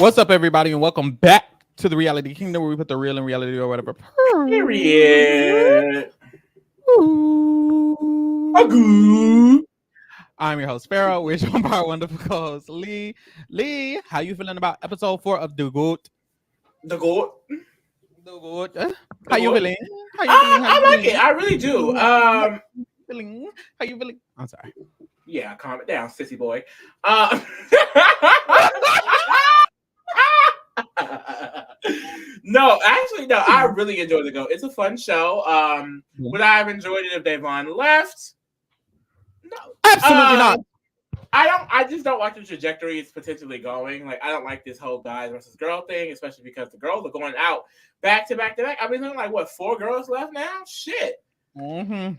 What's up, everybody, and welcome back to the Reality Kingdom, where we put the real in reality or whatever. Period. I'm your host, Pharaoh. We're joined by our wonderful co-host, Lee. Lee, how you feeling about episode 4 of The Goat? The Goat? The Goat. How you feeling? I like it. I really do. How you feeling? I'm sorry. Yeah, calm it down, sissy boy. No, I really enjoyed The Goat. It's a fun show. Would I have enjoyed it if Devon left? No. Absolutely not. I just don't like the trajectory it's potentially going. Like, I don't like this whole guys versus girl thing, especially because the girls are going out back to back to back. I mean, there's like, what, 4 girls left now? Shit. Mm-hmm.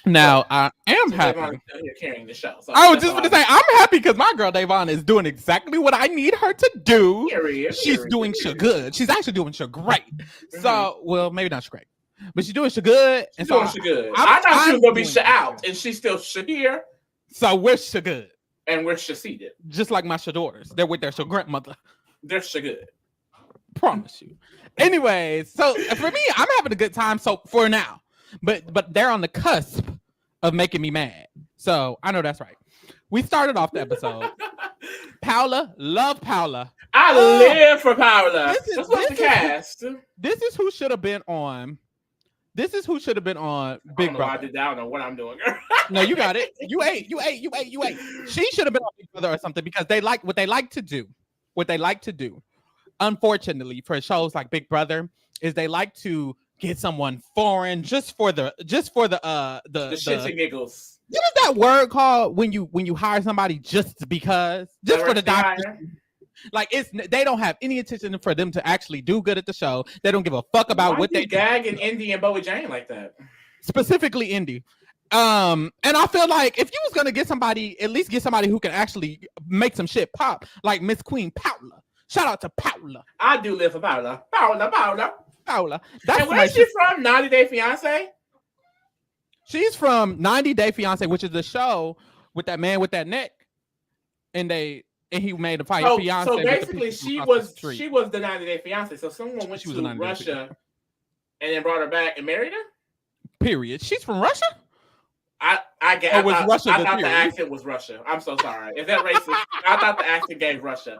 Now, I am happy. Still here carrying the show. So I was just going to say, I'm happy because my girl Devon is doing exactly what I need her to do. She's doing so good. She's actually doing so great. Mm-hmm. So, well, maybe not so great, but she's doing so good. She's doing so good. I thought she was going to be out, and she's still here. So we're so good. And we're seated. Just like my daughters. They're with their grandmother. They're so good. Promise you. Anyways, so for me, I'm having a good time so for now. But they're on the cusp of making me mad. So I know that's right. We started off the episode. Paula, love Paula. I live for Paula. This the cast. This is who should have been on. This is who should have been on Big Brother. I did that. I don't know what I'm doing, girl. No, you got it. You ate. She should have been on Big Brother or something because they like what they like to do. What they like to do, unfortunately, for shows like Big Brother, is they like to get someone foreign just for the shits and giggles. What is that word called when you hire somebody just because? Just for the doctor. Like they don't have any intention for them to actually do good at the show. They don't give a fuck about what they gag and Indy and Bowie Jane like that. Specifically Indy. And I feel like if you was gonna get somebody, at least get somebody who can actually make some shit pop, like Miss Queen Paula. Shout out to Paula. I do live for Paula. Paula. That's and where's she from? 90 Day Fiance? She's from 90 Day Fiance, which is the show with that man with that neck. And he made a fight. So basically, she was the 90 Day Fiance. So someone went to Russia and then brought her back and married her. Period. She's from Russia. I thought the accent was Russia. I'm so sorry. Is that racist? I thought the accent gave Russia.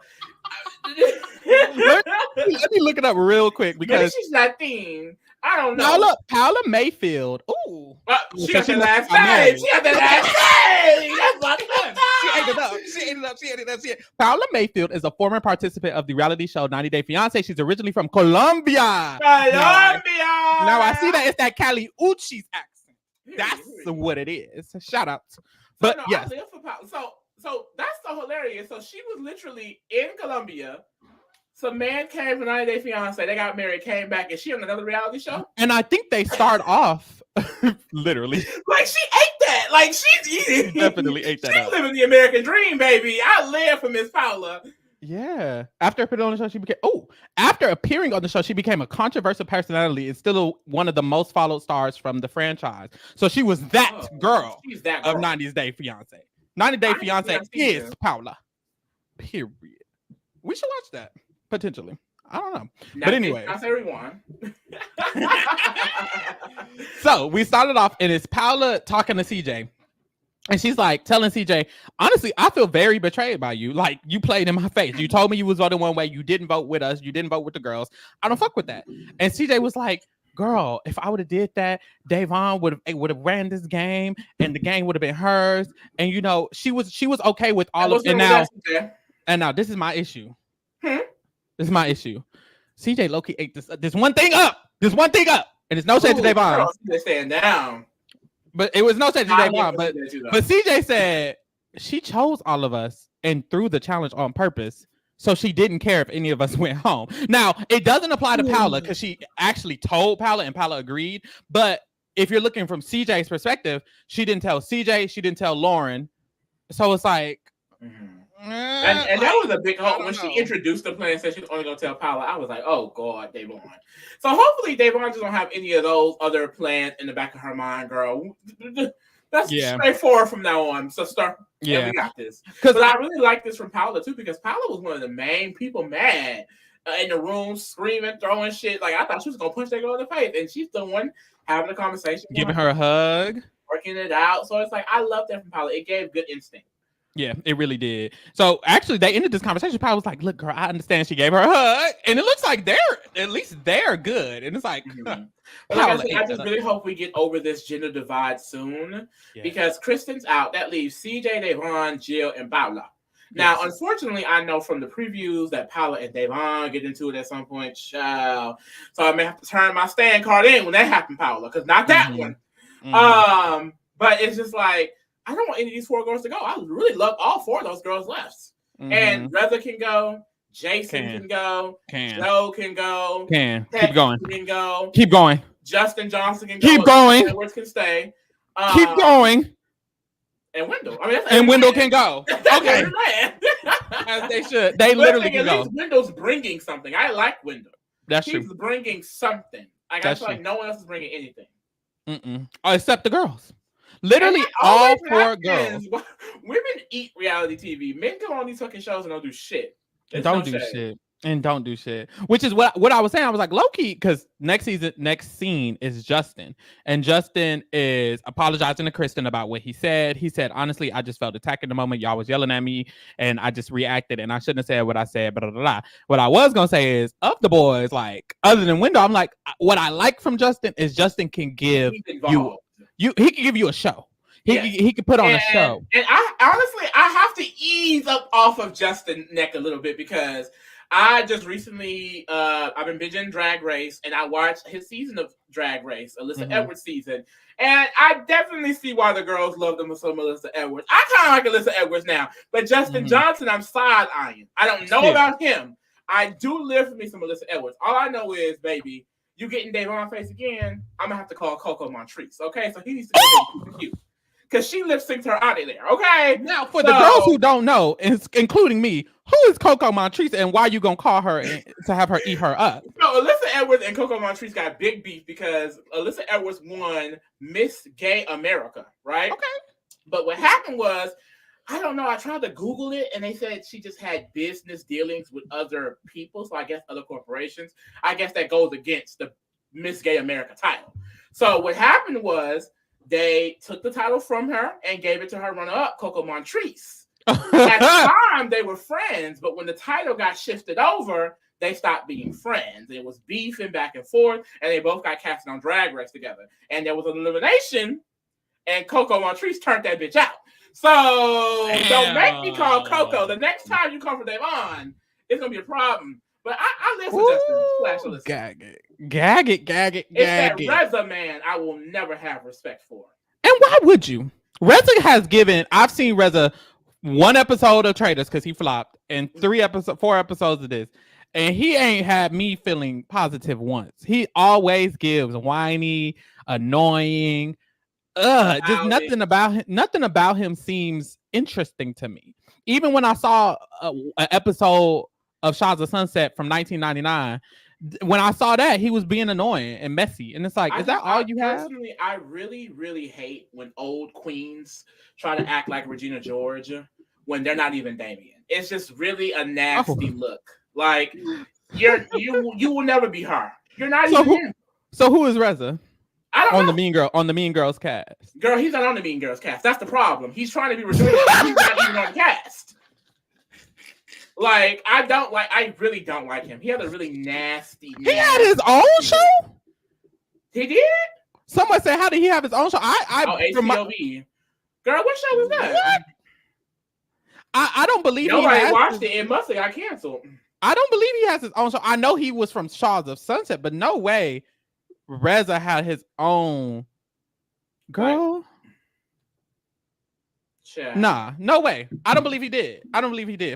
Let me look it up real quick because she's Latin. I don't know. Now look, Paula Mayfield. Ooh, she got the last name. She got the last name. That's She ate it up. Paula Mayfield is a former participant of the reality show 90 Day Fiance. She's originally from Colombia. Now I see that it's that Cali Uchis accent. That's what it is. Shout out. But yes. I live for Paula. So that's so hilarious. So she was literally in Colombia. Some man came from 90 Day Fiance. They got married, came back. Is she on another reality show? And I think they start off literally. Like she ate that. Like she definitely ate that. She's living the American dream, baby. I live for Miss Paula. Yeah. After appearing on the show, she became a controversial personality and still one of the most followed stars from the franchise. So she was that girl. She's that girl of 90 Day Fiance. 90 Day Fiance is Paula. Period. We should watch that. Potentially. I don't know. But anyway. That's everyone. So we started off and it's Paula talking to CJ. And she's like telling CJ, honestly, I feel very betrayed by you. Like you played in my face. You told me you was voting one way. You didn't vote with us. You didn't vote with the girls. I don't fuck with that. And CJ was like, girl, if I would have did that, Devon would have ran this game and the game would have been hers. And you know, she was okay with all of it. And now this is my issue. This is my issue. CJ Loki ate this one thing up. And it's no shade to Devon. They're staying down. But it was no shade to Devon. But CJ said she chose all of us and threw the challenge on purpose. So she didn't care if any of us went home. Now, it doesn't apply to Paula because she actually told Paula and Paula agreed. But if you're looking from CJ's perspective, she didn't tell CJ. She didn't tell Lauren. So it's like... And that was a big hope when she introduced the plan and said she was only going to tell Paula. I was like, oh, God, Devon. So hopefully Devon just don't have any of those other plans in the back of her mind, girl. That's straightforward from now on, sister. Yeah, we got this. But I really like this from Paula too, because Paula was one of the main people mad in the room, screaming, throwing shit. Like I thought she was gonna punch that girl in the face, and she's the one having a conversation, giving her a hug, working it out. So it's like I love that from Paula. It gave good instinct. Yeah, it really did. So actually, they ended this conversation. Paula was like, "Look, girl, I understand." She gave her a hug, and it looks like they're good. And it's like, like I said, I just really hope we get over this gender divide soon, because Kristen's out. That leaves CJ, Devon, Jill, and Paula. Now, unfortunately, I know from the previews that Paula and Devon get into it at some point. So I may have to turn my stand card in when that happens, Paula, because not that one. But it's just like, I don't want any of these 4 girls to go. I really love all 4 of those girls left. And Reza can go. Jason can go. Joe can go. Keep going. Can go. Keep going. Justin Johnson can go. Keep going. Edwards can stay. Keep going. And Wendell. I mean, and Wendell can go. Okay. As they should. They literally can go. Wendell's bringing something. I like Wendell. That's true. He's bringing something. I feel like no one else is bringing anything. Except the girls. Literally all 4 girls. Women eat reality TV. Men go on these fucking shows and don't do shit. Don't do shit. Which is what I was saying. I was like, low-key, because next scene is Justin. And Justin is apologizing to Kristen about what he said. He said, honestly, I just felt attacked in the moment. Y'all was yelling at me and I just reacted and I shouldn't have said what I said. Blah, blah, blah. What I was going to say is, of the boys, like, other than Wendell, I'm like, what I like from Justin is Justin can give he can give you a show. He could put on a show. And I honestly, I have to ease up off of Justin's neck a little bit, because I just recently, I've been binging Drag Race, and I watched his season of Drag Race, Alyssa Edwards season, and I definitely see why the girls love them so Alyssa Edwards. I kind of like Alyssa Edwards now, but Justin Johnson, I'm side-eyeing. I don't know about him. I do live for me some Alyssa Edwards. All I know is, baby, you getting Devon face again, I'm going to have to call Coco Montrese, okay? So he needs to be cute. Because she lip synced her out of there, okay? Now, for the girls who don't know, including me, who is Coco Montrese and why you gonna call her to have her eat her up? No, Alyssa Edwards and Coco Montrese got big beef because Alyssa Edwards won Miss Gay America, right? Okay. But what happened was, I don't know, I tried to Google it and they said she just had business dealings with other people, so I guess other corporations. I guess that goes against the Miss Gay America title. So what happened was, they took the title from her and gave it to her runner-up, Coco Montrese. At the time, they were friends, but when the title got shifted over, they stopped being friends. It was beefing back and forth, and they both got casted on Drag Race together. And there was an elimination, and Coco Montrese turned that bitch out. So don't make me call Coco. The next time you come for Devon, it's going to be a problem. But I live for Justin. Gag it. It's that Reza man I will never have respect for. And why would you? Reza has given, I've seen Reza 1 episode of Traitors because he flopped, and 4 episodes of this. And he ain't had me feeling positive once. He always gives whiny, annoying, just nothing about him seems interesting to me. Even when I saw an episode of Shaws of Sunset from 1999, when I saw that, he was being annoying and messy. And it's like, is that all you have? Personally, I really, really hate when old queens try to act like Regina George when they're not even Damien. It's just really a nasty look. Like, you will never be her. You're not even him. So who is Reza? I don't know. On the Mean Girls cast. Girl, he's not on the Mean Girls cast. That's the problem. He's trying to be Regina. He's not even on the cast. Like, I really don't like him. He had a really nasty. He had his own show? He did? Someone said, how did he have his own show? HCLV. Girl, what show was that? What? I don't believe nobody watched it. It must have got canceled. I don't believe he has his own show. I know he was from Shaws of Sunset, but no way Reza had his own. Girl. Right. Sure. Nah, no way. I don't believe he did.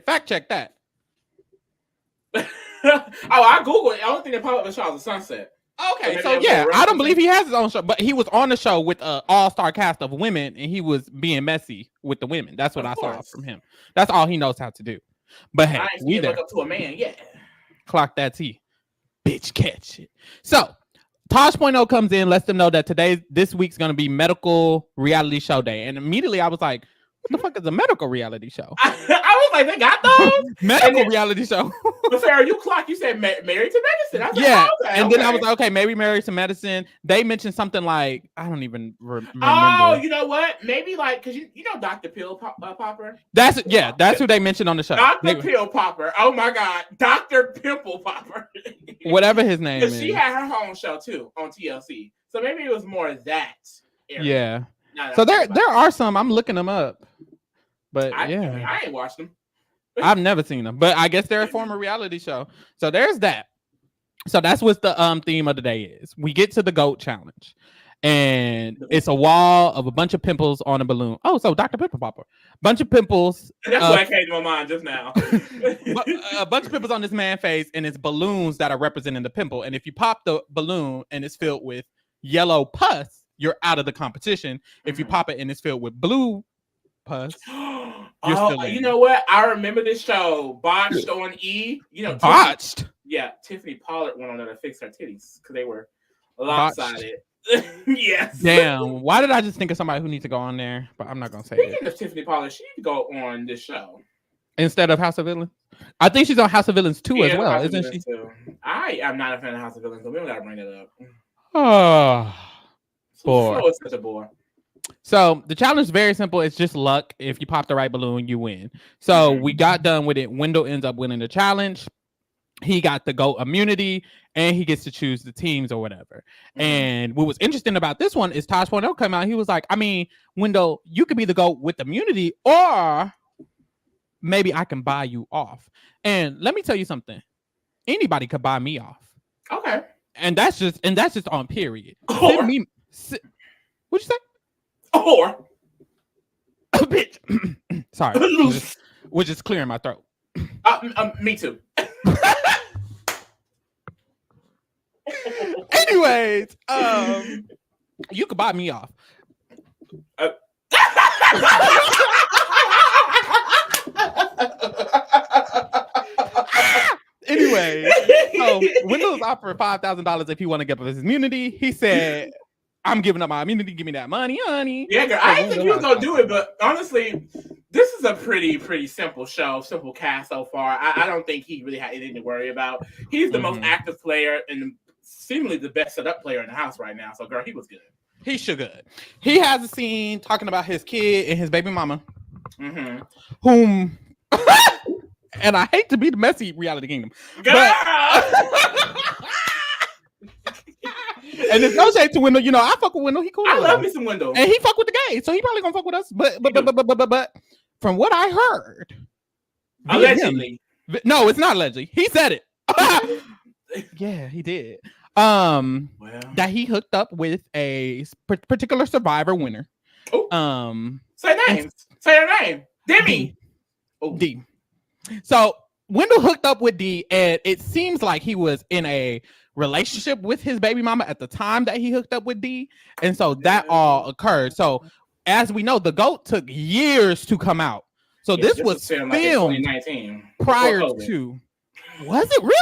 Fact check that. I Googled it. The only thing that popped up was Shaws of Sunset. Okay, so yeah, I don't believe he has his own show, but he was on the show with an all-star cast of women, and he was being messy with the women. That's what I saw from him. That's all he knows how to do. But hey, we look up to a man, yeah. Clock that T, bitch, catch it. So Tosh.0 comes in, lets them know that this week's going to be medical reality show day. And immediately I was like, what the fuck is a medical reality show? I was like, they got those? Medical reality show. But Pharaoh, you said married to medicine. I was yeah. like, oh, okay, and then I was like, okay, maybe married to medicine. They mentioned something like, I don't even remember. Oh, you know what? Maybe like, because you know Dr. Pill Popper? That's who they mentioned on the show. Dr. Pill Popper. Oh my God. Dr. Pimple Popper. Whatever his name is. She had her own show too on TLC. So maybe it was more that area. Yeah. So there are some. I'm looking them up. But I ain't watched them. I've never seen them, but I guess they're a former reality show. So there's that. So that's what the theme of the day is. We get to the GOAT challenge, and it's a wall of a bunch of pimples on a balloon. Oh, so Dr. Pimple Popper, bunch of pimples. That's what came to my mind just now. A bunch of pimples on this man's face, and it's balloons that are representing the pimple. And if you pop the balloon and it's filled with yellow pus, you're out of the competition. If you pop it and it's filled with blue pus. You know what? I remember this show, Botched on E. You know, Botched. Tiffany Pollard went on there to fix her titties because they were lopsided. Yes. Damn. Why did I just think of somebody who needs to go on there? But I'm not gonna say Speaking of Tiffany Pollard, she need to go on this show instead of House of Villains. I think she's on House of Villains 2 as well, isn't she? Too. I am not a fan of House of Villains, so we don't gotta bring that up. Oh, boy. So it's such a bore. So the challenge is very simple. It's just luck. If you pop the right balloon, you win. So we got done with it. Wendell ends up winning the challenge. He got the GOAT immunity, and he gets to choose the teams or whatever. And what was interesting about this one is Tosh.0 came out. He was like, I mean, Wendell, you could be the GOAT with immunity, or maybe I can buy you off. And let me tell you something. Anybody could buy me off. Okay. And that's just on period. What'd you say? Or bitch. Sorry. We're just clearing my throat. Me too. Anyways, you could buy me off. Anyway, so Wendell's offered $5,000 if he want to get his immunity. He said, I'm giving up my immunity. Give me that money, honey. Yeah, girl. I didn't think you was gonna do it, but honestly, this is a pretty simple show, simple cast so far. I don't think he really had anything to worry about. He's the most active player and seemingly the best set up player in the house right now. So, girl, he was good. He should good. He has a scene talking about his kid and his baby mama, whom, and I hate to be the messy reality kingdom, but. And it's no shade to Wendell. You know, I fuck with Wendell. He cool. I love me some Wendell. And he fuck with the gays, so he probably gonna fuck with us. But from what I heard, allegedly. No, it's not allegedly. He said it. Yeah, he did. That he hooked up with a particular Survivor winner. Say names. Say her name. Demi. D. So Wendell hooked up with D, and it seems like he was in a relationship with his baby mama at the time that he hooked up with D, and so that all occurred. So as we know, the GOAT took years to come out. So this was filmed like 2019 prior to. Was it really?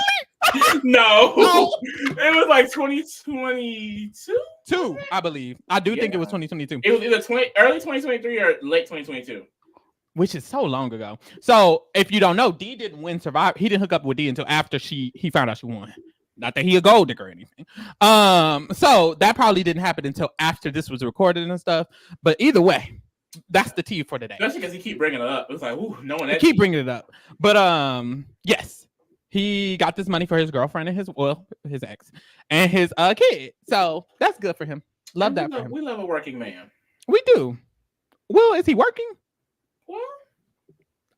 No, it was like 2022. I believe. I do think it was 2022. It was either early 2023 or late 2022. Which is so long ago. So if you don't know, D didn't win Survivor. He didn't hook up with D until after he found out she won. Not that he a gold digger or anything. So that probably didn't happen until after this was recorded and stuff. But either way, that's the tea for today. Especially because he keep bringing it up. It's like, ooh, no one. Keep bringing it up. But yes, he got this money for his girlfriend and his ex and his kid. So that's good for him. Love that for him. We love a working man. We do. Well, is he working? Well,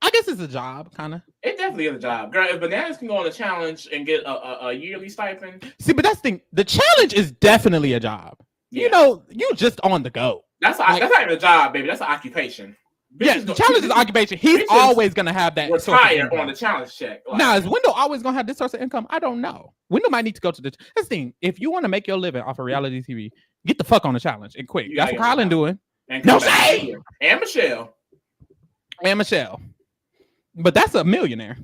I guess it's a job, kind of. It definitely is a job. Girl, if Bananas can go on a challenge and get a yearly stipend. See, but that's the thing. The challenge is definitely a job. Yeah. You know, you just on the go. That's not even a job, baby. That's an occupation. Yeah, the challenge is occupation. He's always going to have that. Retire on the challenge check. Like, now, is Wendell always going to have this source of income? I don't know. Wendell might need to go to That's the thing. If you want to make your living off of reality TV, get the fuck on the challenge and quick. That's what Kylan doing. No shade. And Michelle. But that's a millionaire.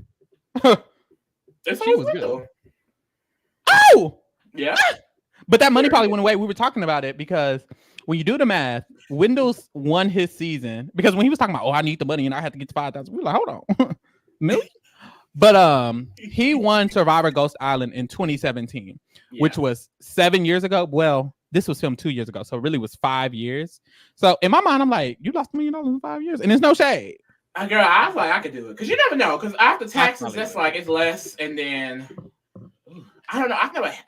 She was good. Oh! Yeah. But that money probably went away. We were talking about it because when you do the math, Wendell's won his season because when he was talking about, I need the money and I had to get to 5,000, we were like, hold on, million. But he won Survivor Ghost Island in 2017, which was 7 years ago. Well, this was filmed 2 years ago, so it really was 5 years. So in my mind, I'm like, you lost $1 million in 5 years, and there's no shade. Girl, I was like, I could do it because you never know. Because after taxes, that's like it's less, and then I don't know.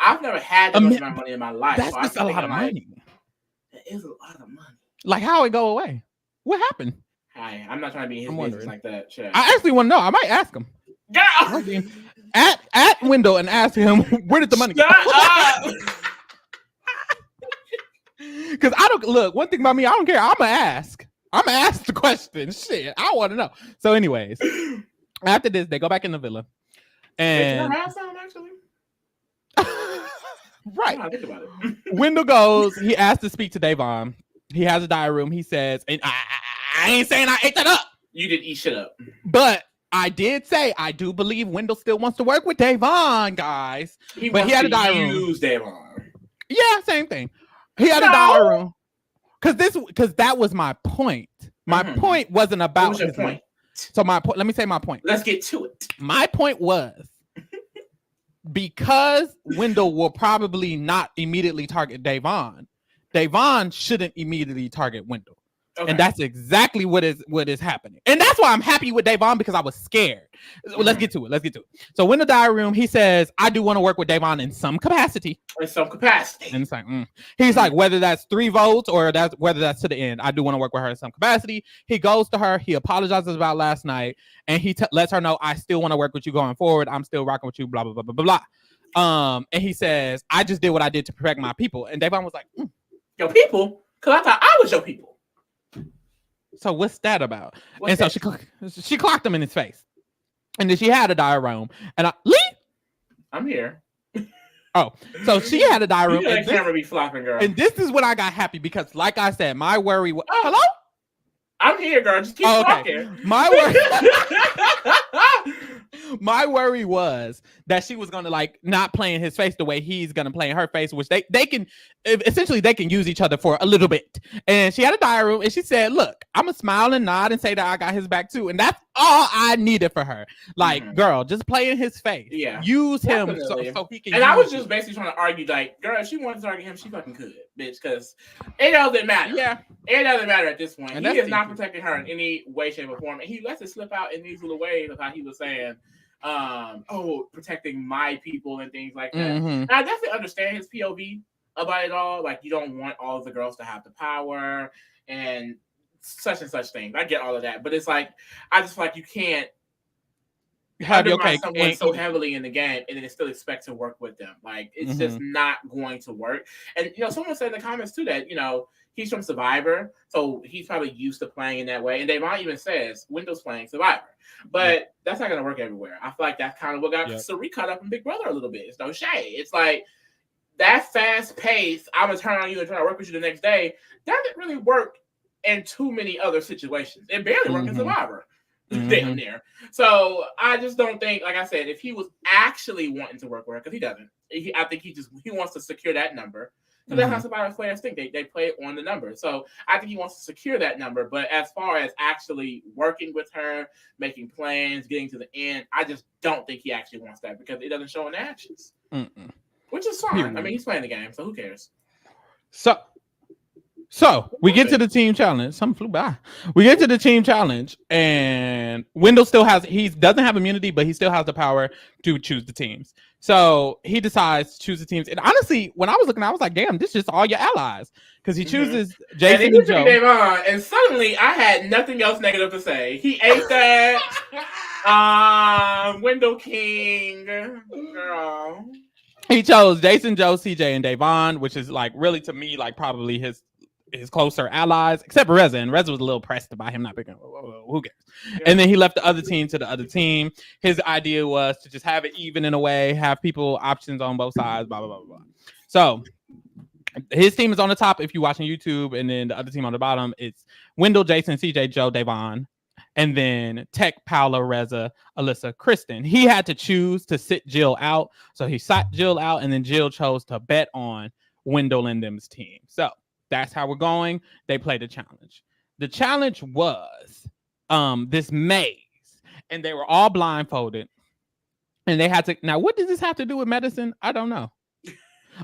I've never had that much amount of money in my life. That's just a lot of money. That is a lot of money. Like how it go away? What happened? Hi, I'm not trying to be in his business like that. Shit. I actually want to know. I might ask him. Girl! At Wendell and ask him where did the money go? Because I don't look. One thing about me, I don't care. I'm gonna ask the question. Shit, I want to know. So, anyways, after this, they go back in the villa, and actually. Right. I think about it. Wendell goes. He asks to speak to Devon. He has a diary room. He says, and I ain't saying I ate that up. You did eat shit up, but I did say I do believe Wendell still wants to work with Devon, guys. He had a diary room. Use Devon. Yeah, same thing. He had a diary room because that was my point. My point wasn't about what was your point. So my point. Let me say my point. Let's get to it. My point was because Wendell will probably not immediately target Devon. Devon shouldn't immediately target Wendell. Okay. And that's exactly what is happening. And that's why I'm happy with Devon because I was scared. Let's get to it. So in the diary room, he says, I do want to work with Devon in some capacity. And it's like, he's like, whether that's 3 votes or whether that's to the end, I do want to work with her in some capacity. He goes to her. He apologizes about last night. And he lets her know, I still want to work with you going forward. I'm still rocking with you, blah, blah, blah, blah, blah, blah. And he says, I just did what I did to protect my people. And Devon was like, Your people? Because I thought I was your people. So what's that about? So she clocked him in his face. And then she had a diary room. And Lee? I'm here. Oh, so she had a diary room. And camera be flopping, girl. And this is when I got happy because, like I said, my worry was... Hello? I'm here, girl. Just keep talking. My worry was that she was gonna like not play in his face the way he's gonna play in her face, which they can essentially they can use each other for a little bit. And she had a diary room and she said, look, I'm gonna smile and nod and say that I got his back too. And that's all I needed for her. Like, girl, just play in his face. Yeah. Use him so he can. And I was just basically trying to argue, like, girl, if she wanted to argue him, she fucking could, bitch, because it doesn't matter. Yeah. It doesn't matter at this point. And he is not protecting her in any way, shape, or form. And he lets it slip out in these little ways of how he was saying, protecting my people and things like that. And I definitely understand his POV about it all. Like, you don't want all of the girls to have the power and such things. I get all of that. But it's like, I just feel like you can't have someone so heavily in the game and then still expect to work with them. Like, it's just not going to work. And, someone said in the comments too that, he's from Survivor, so he's probably used to playing in that way. And Devon even says Wendell's playing Survivor. But that's not going to work everywhere. I feel like that's kind of what got Sari caught up in Big Brother a little bit. It's no shade. It's like that fast pace, I'm going to turn on you and try to work with you the next day, doesn't really work in too many other situations. It barely works in Survivor. Damn near. So I just don't think, like I said, if he was actually wanting to work with her, because he doesn't. I think he wants to secure that number. Because that's how Survivor players think. They play on the number. So I think he wants to secure that number. But as far as actually working with her, making plans, getting to the end, I just don't think he actually wants that because it doesn't show in the actions. Which is fine. I mean, he's playing the game, so who cares? So we get to the team challenge. Something flew by. We get to the team challenge, and Wendell doesn't have immunity, but he still has the power to choose the teams. So he decides to choose the teams. And honestly, when I was looking, I was like, damn, this is just all your allies. Because he chooses Jason and Joe. And suddenly I had nothing else negative to say. He ate that. Wendell King. Girl. He chose Jason, Joe, CJ, and Devon, which is like really to me, like probably his closer allies, except Reza. And Reza was a little pressed about him not picking. Who cares? Yeah. And then he left the other team to the other team. His idea was to just have it even in a way, have people options on both sides, blah, blah, blah, blah. So his team is on the top if you're watching YouTube, and then the other team on the bottom, it's Wendell, Jason, CJ, Joe, Devon, and then Tech, Paula, Reza, Alyssa, Kristen. He had to choose to sit Jill out. So he sat Jill out, and then Jill chose to bet on Wendell and them's team. So that's how we're going. They played the challenge. The challenge was this maze, and they were all blindfolded, and they had to. Now, what does this have to do with medicine? I don't know.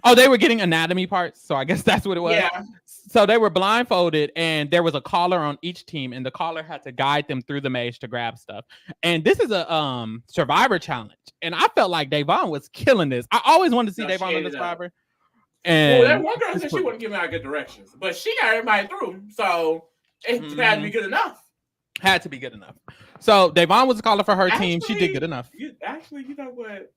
Oh, they were getting anatomy parts, so I guess that's what it was. Yeah. So they were blindfolded, and there was a caller on each team, and the caller had to guide them through the maze to grab stuff. And this is a Survivor challenge, and I felt like Devon was killing this. I always wanted to see Devon in the Survivor. And that one girl said she wouldn't give me out good directions, but she got everybody through, so it had to be good enough. Had to be good enough. So Devon was a caller for her team. She did good enough. You know what?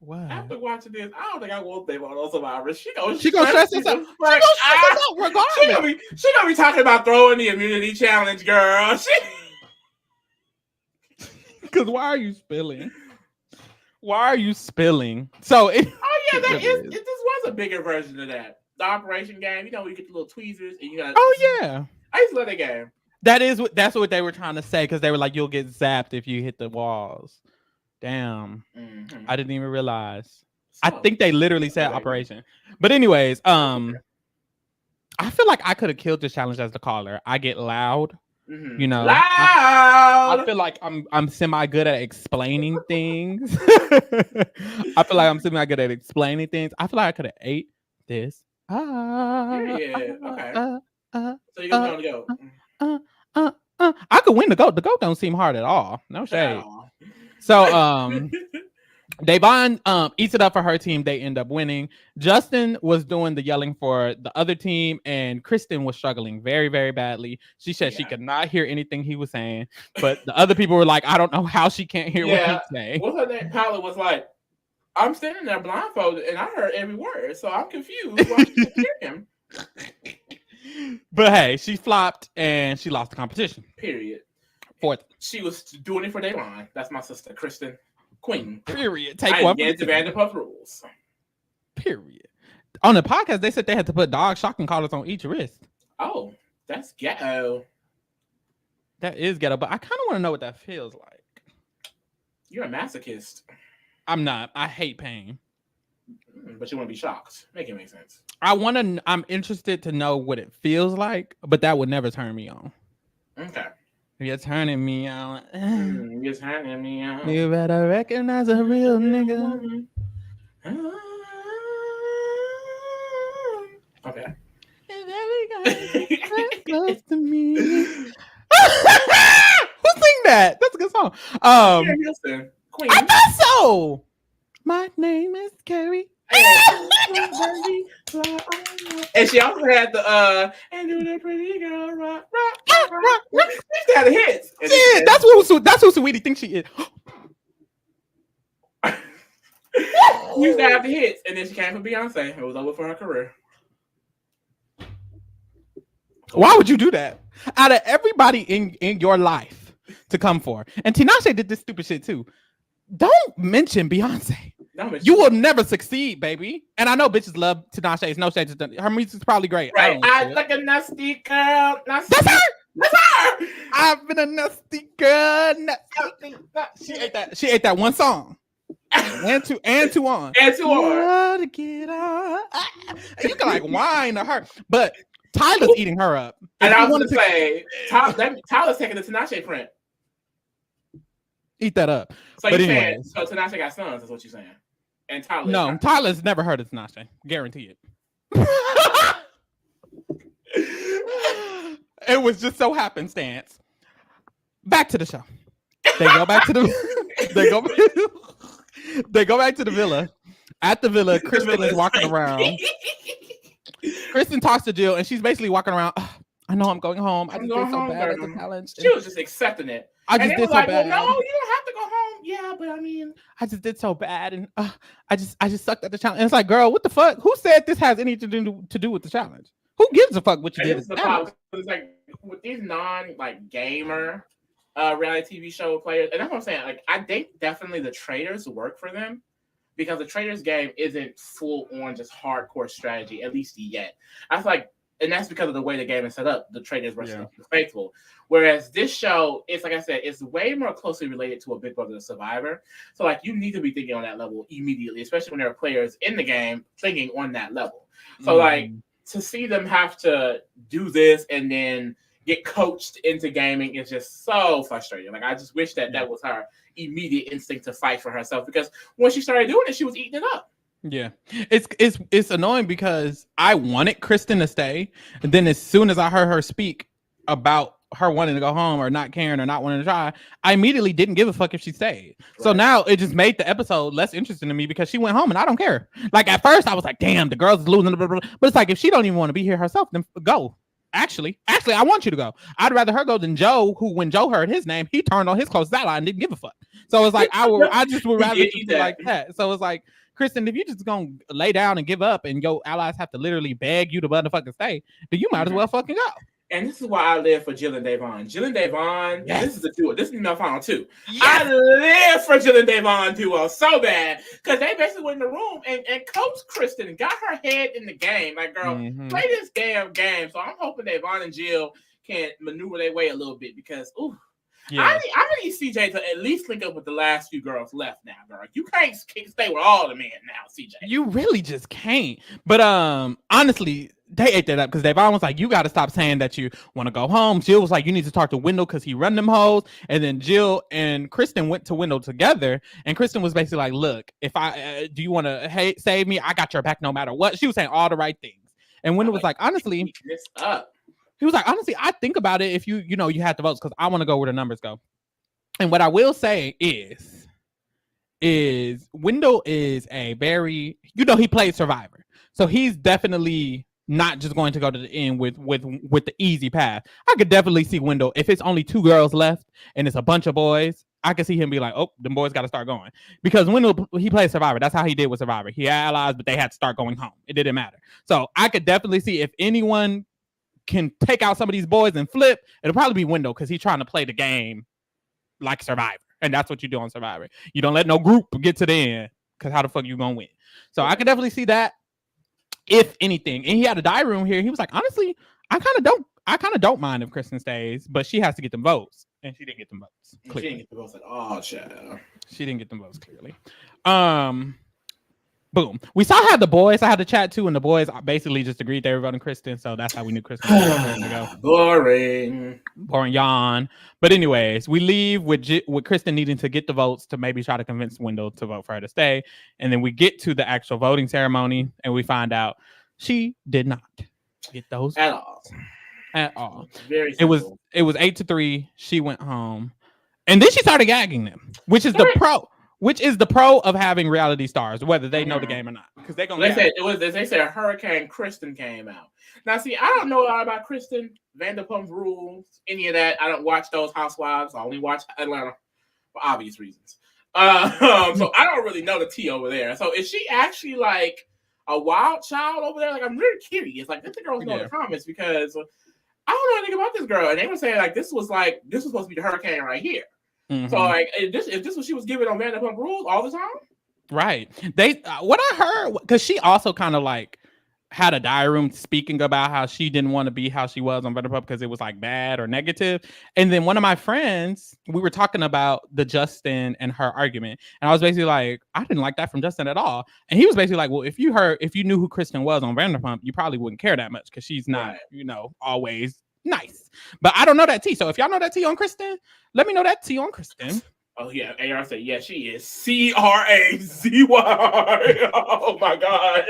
What? After watching this, I don't think I want Devon on Survivor. She gonna stress us out. Like, regardless. She gonna be talking about throwing the immunity challenge, girl. Because why are you spilling? Why are you spilling? So this was a bigger version of that. The operation game, you know, you get the little tweezers and you got. Oh yeah, I used to love that game. That's what they were trying to say, because they were like, you'll get zapped if you hit the walls. Damn, I didn't even realize. I think they literally said operation. But anyways, I feel like I could have killed this challenge as the caller. I get loud. You know, loud. I feel like I'm semi good at explaining things. I feel like I'm semi good at explaining things. I feel like I could have ate this. Okay. So you're gonna go. I could win the goat. The goat don't seem hard at all. No shade. So Devon eats it up for her team. They end up winning. Justin was doing the yelling for the other team, and Kristen was struggling very, very badly. She said she could not hear anything he was saying, but the other people were like, I don't know how she can't hear what he's saying. What's her name? Paula was like, I'm standing there blindfolded, and I heard every word, so I'm confused why she can't hear him. But hey, she flopped and she lost the competition. Period. Fourth. She was doing it for Devon. That's my sister, Kristen. Queen. Period. Take one. Against the Vanderpump Rules. Period. On the podcast, they said they had to put dog shocking collars on each wrist. Oh, that's ghetto. That is ghetto, but I kind of want to know what that feels like. You're a masochist. I'm not. I hate pain. But you want to be shocked. Make it make sense. I'm interested to know what it feels like, but that would never turn me on. Okay. You're turning me on. You're turning me on. You better recognize a real nigga. Okay. Close to me. Who sing that? That's a good song. Queen. I thought so. My name is Carrie. And she also had the and do the pretty girl rock. She had the hits. Yeah, that's who Sweetie thinks she is. She used to have the hits, and then she came for Beyonce. It was over for her career. Why would you do that? Out of everybody in your life to come for, and Tinashe did this stupid shit too. Don't mention Beyonce. You will never succeed, baby. And I know bitches love Tinashe. It's no shade to her music's probably great. Right. I like a nasty girl. That's her. That's her. I've been a nasty girl. She ate that one song. and two on. To get on. You can like whine to her, but Tyler's eating her up. And I was going to say, Tyler's taking the Tinashe print. Eat that up. So you're saying, so Tinashe got sons, is what you're saying. And Tyler. No, Tyler's never heard of Tinashe. Guarantee it. It was just so happenstance. Back to the show. They go back to the they go back to the villa. At the villa, Kristen is walking around. Kristen talks to Jill, and she's basically walking around. I know I'm going home. I just did so bad at the challenge. She was just accepting it. I just did so bad. Well, no, you don't have to go home. Yeah, but I mean, I just did so bad, and I just sucked at the challenge. And it's like, girl, what the fuck? Who said this has anything to do with the challenge? Who gives a fuck what you did? It's like with these gamer reality TV show players, and that's what I'm saying. Like, I think definitely the traders work for them because the traders game isn't full on just hardcore strategy, at least yet. I feel like and that's because of the way the game is set up, the traitors versus the faithful. Whereas this show, it's like I said, it's way more closely related to a Big Brother Survivor. So like you need to be thinking on that level immediately, especially when there are players in the game thinking on that level. So like to see them have to do this and then get coached into gaming is just so frustrating. Like I just wish that that was her immediate instinct to fight for herself, because when she started doing it, she was eating it up. Yeah, it's annoying because I wanted Kristen to stay, and then as soon as I heard her speak about her wanting to go home or not caring or not wanting to try, I immediately didn't give a fuck if she stayed. Right. So now it just made the episode less interesting to me because she went home and I don't care. Like at first I was like, damn, the girl's losing, blah, blah, blah. But it's like if she don't even want to be here herself, then go. Actually, I want you to go. I'd rather her go than Joe, who when Joe heard his name, he turned on his closest ally and didn't give a fuck. So it's like I just would rather just be like that. So it's like, Kristen, if you just gonna lay down and give up and your allies have to literally beg you to motherfucking stay, then you might as well fucking go. And this is why I live for Jill and Devon. Jill and Devon, this is the duo. This is my final two. Yes. I live for Jill and Devon duo so bad because they basically went in the room and Coach Kristen got her head in the game. Like, girl, play this damn game. So I'm hoping Devon and Jill can maneuver their way a little bit because, I need CJ to at least link up with the last few girls left now, girl. You can't stay with all the men now, CJ. You really just can't. But honestly, they ate that up because Devon was like, you got to stop saying that you want to go home. Jill was like, you need to talk to Wendell because he run them hoes. And then Jill and Kristen went to Wendell together. And Kristen was basically like, look, if I do you want to save me? I got your back no matter what. She was saying all the right things. And Wendell was like, honestly, he was like, honestly, I think about it if you had the votes because I want to go where the numbers go. And what I will say is Wendell is a very, he played Survivor. So he's definitely not just going to go to the end with the easy path. I could definitely see Wendell, if it's only 2 girls left and it's a bunch of boys, I could see him be like, oh, them boys got to start going. Because Wendell, he played Survivor. That's how he did with Survivor. He had allies, but they had to start going home. It didn't matter. So I could definitely see if anyone can take out some of these boys and flip, it'll probably be Wendell because he's trying to play the game like Survivor. And that's what you do on Survivor. You don't let no group get to the end because how the fuck you gonna win? So I could definitely see that, if anything. And he had a die room here. He was like, honestly, I kind of don't mind if Kristen stays, but she has to get them votes. And she didn't get them votes. Clearly. She didn't get the votes at all, child. She didn't get them votes, clearly. Boom. We saw how the boys, I had to chat too, and the boys basically just agreed they were voting Kristen, so that's how we knew Kristen was going to go. Boring yawn. But anyways, we leave with Kristen needing to get the votes to maybe try to convince Wendell to vote for her to stay. And then we get to the actual voting ceremony, and we find out she did not get those at votes. At all. Very simple. It was 8-3. She went home. And then she started gagging them, which is the pro of having reality stars, whether they know the game or not. Because they said Hurricane Kristen came out. Now, see, I don't know a lot about Kristen, Vanderpump Rules, any of that. I don't watch those Housewives. I only watch Atlanta for obvious reasons. So I don't really know the tea over there. So is she actually like a wild child over there? Like, I'm really curious. Like, let the girls know in the comments because I don't know anything about this girl. And they were saying like this was supposed to be the hurricane right here. Mm-hmm. So like, is this what she was giving on Vanderpump Rules all the time? Right. They what I heard, because she also kind of like had a diary room speaking about how she didn't want to be how she was on Vanderpump because it was like bad or negative. And then one of my friends, we were talking about the Justin and her argument, and I was basically like, I didn't like that from Justin at all. And he was basically like, well, if you knew who Kristen was on Vanderpump, you probably wouldn't care that much because she's not, always nice. But I don't know that tea. So if y'all know that tea on Kristen, let me know that tea on Kristen. Oh yeah, AR said, yeah, she is Crazy. Oh my god.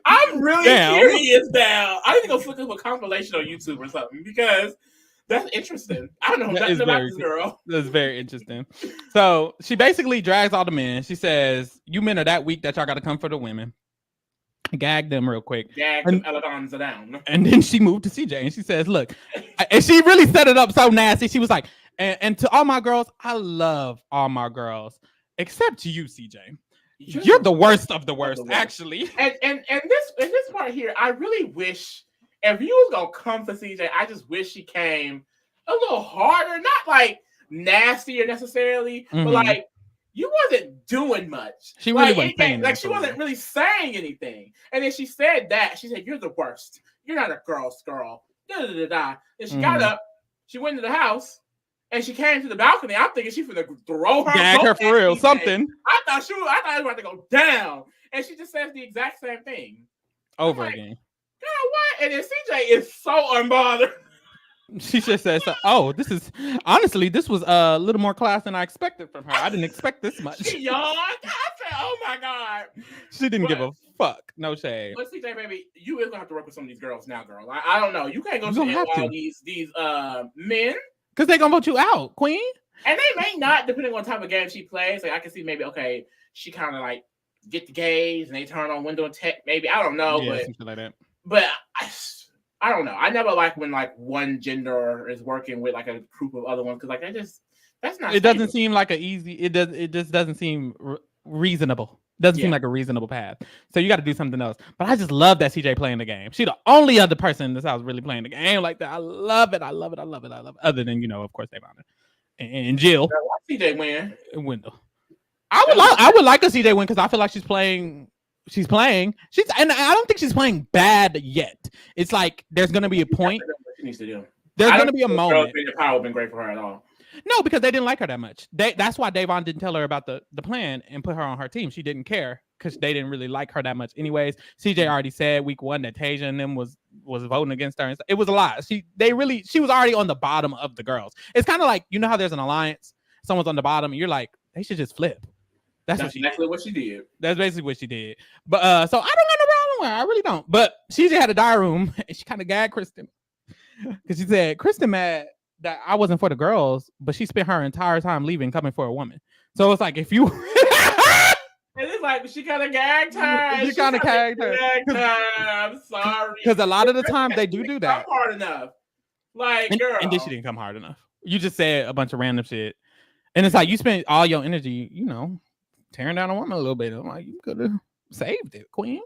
I'm really curious now. I need to go look up a compilation on YouTube or something because that's interesting. I don't know nothing about this girl. That's very interesting. So she basically drags all the men. She says, you men are that weak that y'all got to come for the women. Gag them real quick. Gag them elephants down. And then she moved to CJ and she says, look, and she really set it up so nasty. She was like, and to all my girls, I love all my girls, except you, CJ. You're the worst of the worst, actually. And this part here, I really wish if you was gonna come for CJ, I just wish she came a little harder, not like nastier necessarily, but like you wasn't doing much. She really wasn't saying like she wasn't really saying anything. And then she said that. She said, "You're the worst. You're not a girl's girl." Da da da da. And she got up. She went into the house. And she came to the balcony. I'm thinking she's gonna throw her. Gag her for real. Something. I thought it was about to go down. And she just says the exact same thing. Over again. Girl, what? And then CJ is so unbothered. She just says, this was a little more class than I expected from her. I didn't expect this much. She yawned. I said, oh my God. She didn't give a fuck. No shade. But CJ, baby, you is gonna have to work with some of these girls now, girl. I don't know. You can't go to all these men. Because they're gonna vote you out, Queen. And they may not, depending on the type of game she plays. Like I can see maybe, okay, she kind of like get the gays and they turn on Wendell and Tech, maybe. I don't know. Yeah, but something like that. But I don't know. I never like when like one gender is working with like a group of other ones because like that's not. It doesn't seem like an easy. It just doesn't seem reasonable. Doesn't seem like a reasonable path. So you got to do something else. But I just love that CJ playing the game. She's the only other person in this house really playing the game like that. I love it. Other than of course, Devon and Jill. CJ win. And Wendell. I would like a CJ win because I feel like she's playing. And I don't think she's playing bad yet. It's like there's gonna be a point. She needs to do. There's gonna be a moment. Power have been great for her at all. No, because they didn't like her that much. That's why Devon didn't tell her about the plan and put her on her team. She didn't care because they didn't really like her that much. Anyways, CJ already said week 1 that Tasia and them was voting against her. It was a lot. She was already on the bottom of the girls. It's kind of like, how there's an alliance, someone's on the bottom, and you're like, they should just flip. That's exactly what she did. That's basically what she did. But so I don't got no problem with her. I really don't. But she just had a diary room and she kind of gagged Kristen because she said Kristen mad that I wasn't for the girls, but she spent her entire time leaving, coming for a woman. So it's like if you, it's like she kind of gagged her. She kind of gagged her. I'm sorry. Because a lot of the time they do that. Come hard enough, like girl. And then she didn't come hard enough. You just said a bunch of random shit, and it's like you spent all your energy, tearing down a woman a little bit. I'm like, you could have saved it, Queen.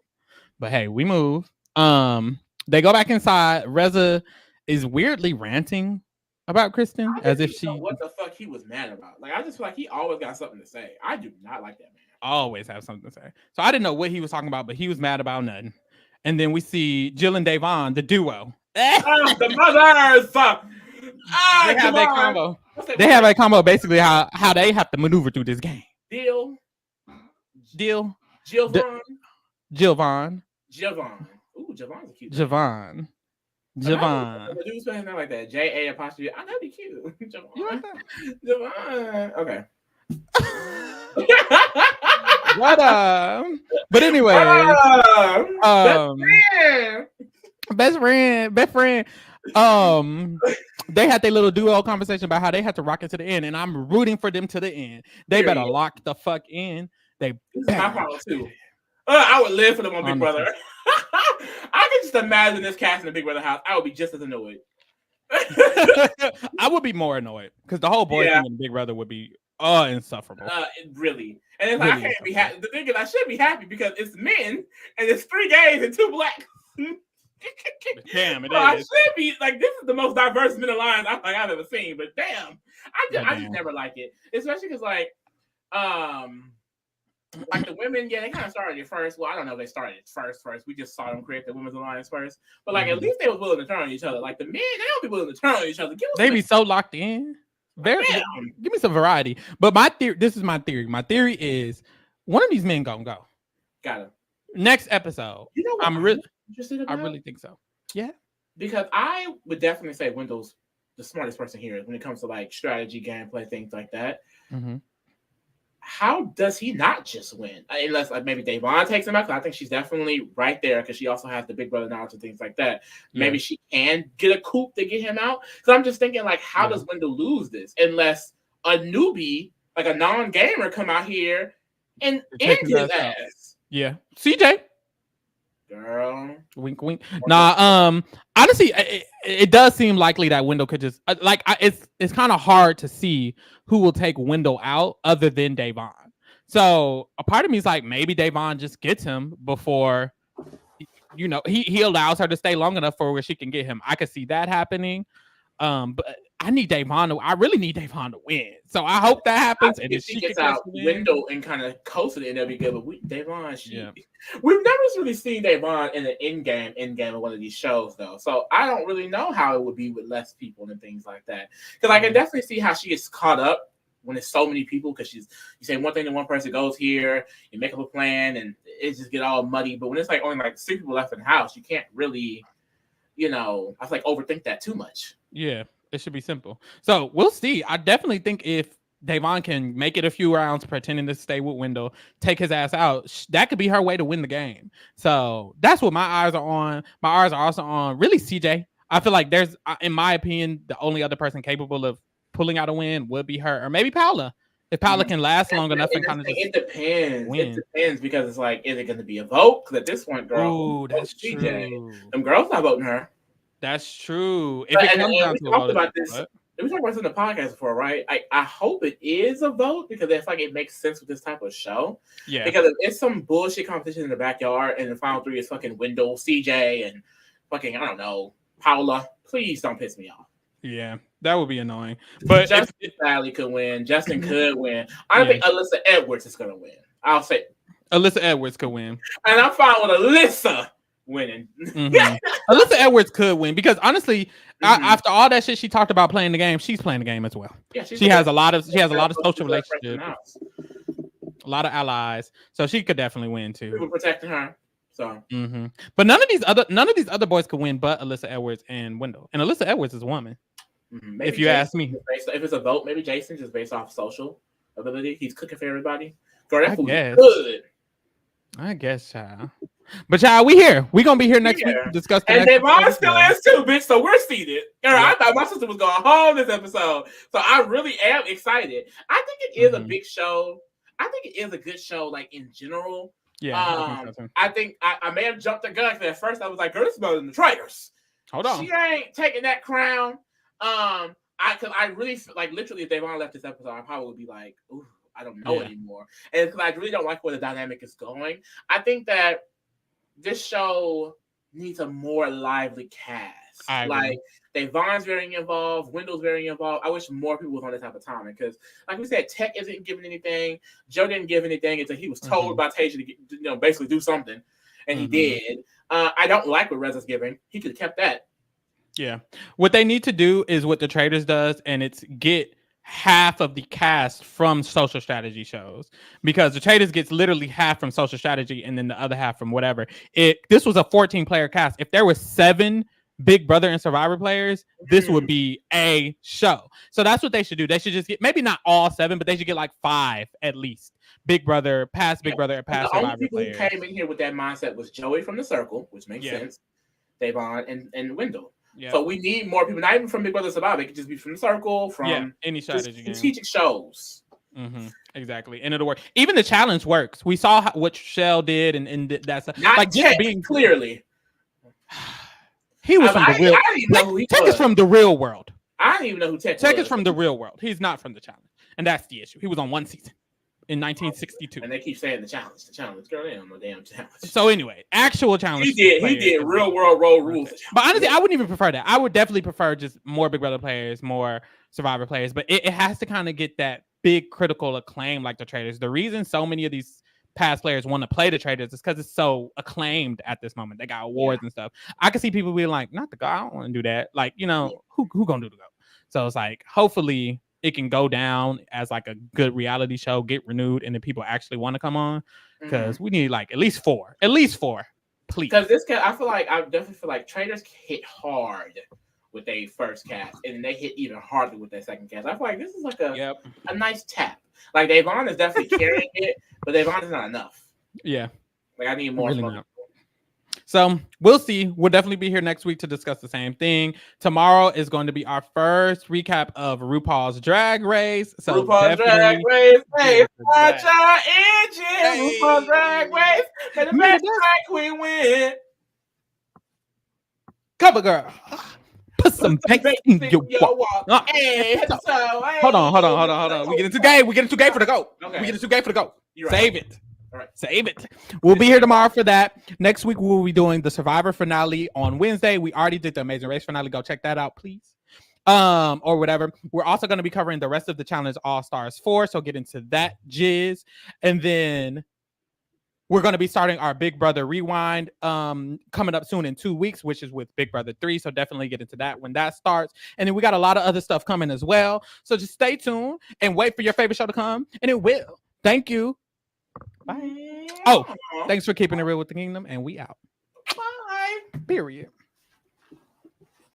But hey, we move. They go back inside. Reza is weirdly ranting about Kristen as if she. What the fuck he was mad about? Like I just feel like he always got something to say. I do not like that man. Always have something to say. So I didn't know what he was talking about, but he was mad about nothing. And then we see Jill and Devon, the duo. The mothers. They have a combo. They have a combo basically how they have to maneuver through this game. Jill Vaughn. Ooh, Javon's cute. Javon. The dude's spelling like that. JA'. I know be cute. Javon. Okay. But anyway, best friend. They had their little duo conversation about how they had to rock it to the end, and I'm rooting for them to the end. They better lock the fuck in. They my power too. I would live for them on Big Brother. I can just imagine this cast in the Big Brother house. I would be just as annoyed. I would be more annoyed because the whole boy thing in Big Brother would be insufferable. Really. And it's like, I can't be happy. The thing is, I should be happy because it's men and it's 3 gays and 2 blacks. Damn, it is. I should be like, this is the most diverse men alliance I've ever seen. But damn, I just never like it, especially because like the women, they kind of started it first. Well, I don't know if they started it first. We just saw them create the women's alliance first. But like, at least they was willing to turn on each other. Like the men, they don't be willing to turn on each other. They be so locked in. Give me some variety. But my theory, this is my theory. My theory is one of these men gonna go. Got it. Next episode. You know what I really think so. Yeah. Because I would definitely say Wendell's the smartest person here when it comes to like strategy, gameplay, things like that. Mm-hmm. How does he not just win? Unless like maybe Devon takes him out, because I think she's definitely right there because she also has the Big Brother knowledge and things like that. Yeah. Maybe she can get a coup to get him out. Because I'm just thinking like, how does Wendell lose this unless a newbie, like a non-gamer, come out here and end his ass? Yeah, CJ. Girl, wink, wink. Nah, honestly, it does seem likely that Wendell could just it's kind of hard to see who will take Wendell out other than Devon. So a part of me is like, maybe Devon just gets him before, he allows her to stay long enough for where she can get him. I could see that happening. But I really need Devon to win. So I hope that happens. And if she gets out Wendell and kind of coasted it, that'll be good. But Devon, we've never really seen Devon in an in-game of one of these shows, though. So I don't really know how it would be with less people and things like that. Because I can definitely see how she gets caught up when there's so many people. Because you say one thing to one person, goes here, you make up a plan, and it just get all muddy. But when it's like only like 6 people left in the house, you can't really, I feel like overthink that too much. Yeah. It should be simple. So we'll see. I definitely think if Devon can make it a few rounds pretending to stay with Wendell, take his ass out, that could be her way to win the game. So that's what my eyes are on. My eyes are also on really CJ. I feel like there's, in my opinion, the only other person capable of pulling out a win would be her, or maybe Paula. If Paula can last long enough and kind of just it depends. Win. It depends because it's like, is it going to be a vote? Because at this point, girl, ooh, that's CJ. True. Them girls not voting her. That's true. If it comes down to we talked about this in the podcast before, right? I hope it is a vote because I feel like it makes sense with this type of show. Yeah. Because if it's some bullshit competition in the backyard and the final 3 is fucking Wendell, CJ, and fucking, I don't know, Paula, please don't piss me off. Yeah, that would be annoying. But Justin Sally could win. Justin could win. I don't think Alyssa Edwards is going to win. I'll say Alyssa Edwards could win. And I'm fine with Alyssa winning. Alyssa Edwards could win because honestly, after all that shit she talked about playing the game, she's playing the game as well. Yeah, she has a lot of social relationships, a lot of allies, so she could definitely win too. People protecting her, so. But none of these other boys could win, but Alyssa Edwards and Wendell. And Alyssa Edwards is a woman. If you ask me, if it's a vote, maybe Jason just based off social ability. He's cooking for everybody. Girl, that food is good. I guess, child. But child, we here. We gonna be here next week to discuss. And Devon still is too, bitch. So we're seated. Girl, I thought my sister was going home this episode, so I really am excited. I think it is a big show. I think it is a good show, like in general. Yeah. I think I may have jumped the gun because at first I was like, "Girl, this is better than the Traitors." Hold on, she ain't taking that crown. I really like literally if Devon left this episode, I probably would be like, "Ooh, I don't know anymore," and because I really don't like where the dynamic is going. I think that this show needs a more lively cast. Like Devon's very involved, Wendell's very involved. I wish more people was on this type of time because, like we said, Tech isn't giving anything. Joe didn't give anything until he was told by Tasia to basically do something, and he did. I don't like what Reza's giving. He could have kept that. Yeah, what they need to do is what the Traitors does, and it's get half of the cast from social strategy shows because the Traitors gets literally half from social strategy and then the other half from whatever. This was a 14-player cast. If there was 7 Big Brother and Survivor players, this would be a show. So that's what they should do. They should just get maybe not all 7, but they should get like 5 at least. Big Brother, past Big Brother, and past Survivor only people players. Who came in here with that mindset was Joey from the Circle, which makes sense. Devon and Wendell. Yeah. So we need more people, not even from Big Brother Survivor. It could just be from the Circle, from any strategy strategic shows. Exactly, and it'll work. Even the challenge works. We saw what Shell did, and that's not like Tech, being clearly. He was from the real. I didn't know who he Tech was. Is from the real world. I didn't even know who Tech was. Tech is from the real world. He's not from the challenge, and that's the issue. He was on 1 season. In 1962. And they keep saying the challenge. Girl, they don't know damn challenge. So anyway, actual challenge. He did real world road rules. But honestly, I wouldn't even prefer that. I would definitely prefer just more Big Brother players, more Survivor players. But it has to kind of get that big critical acclaim like the Traitors. The reason so many of these past players want to play the Traitors is because it's so acclaimed at this moment. They got awards and stuff. I can see people being like, not the go. I don't want to do that. Like, who gonna do the go? So it's like, hopefully it can go down as like a good reality show, get renewed, and then people actually want to come on because we need like at least four, please. Because I definitely feel like Traitors hit hard with their first cast, and they hit even harder with their second cast. I feel like this is like a nice tap. Like Devon is definitely carrying it, but Devon is not enough. Yeah, like I need more. Really so we'll see. We'll definitely be here next week to discuss the same thing. Tomorrow is going to be our first recap of RuPaul's Drag Race. So RuPaul's Drag Race. Hey, watch our engine. RuPaul's Drag Race. And the best drag queen win. Cover girl. Put some bass in your walk. Hey, hold on. We getting too gay. For the go. Okay. We getting too gay for the go. Save it. All right. Save it. We'll be here tomorrow for that. Next week, we'll be doing the Survivor finale on Wednesday. We already did the Amazing Race finale. Go check that out, please. or whatever. We're also going to be covering the rest of the Challenge All Stars 4, so get into that jizz. And then we're going to be starting our Big Brother Rewind coming up soon in 2 weeks, which is with Big Brother 3. So definitely get into that when that starts. And then we got a lot of other stuff coming as well. So just stay tuned and wait for your favorite show to come. And it will. Thank you. Bye. Oh, thanks for keeping it real with the kingdom. And we out. Bye. Period.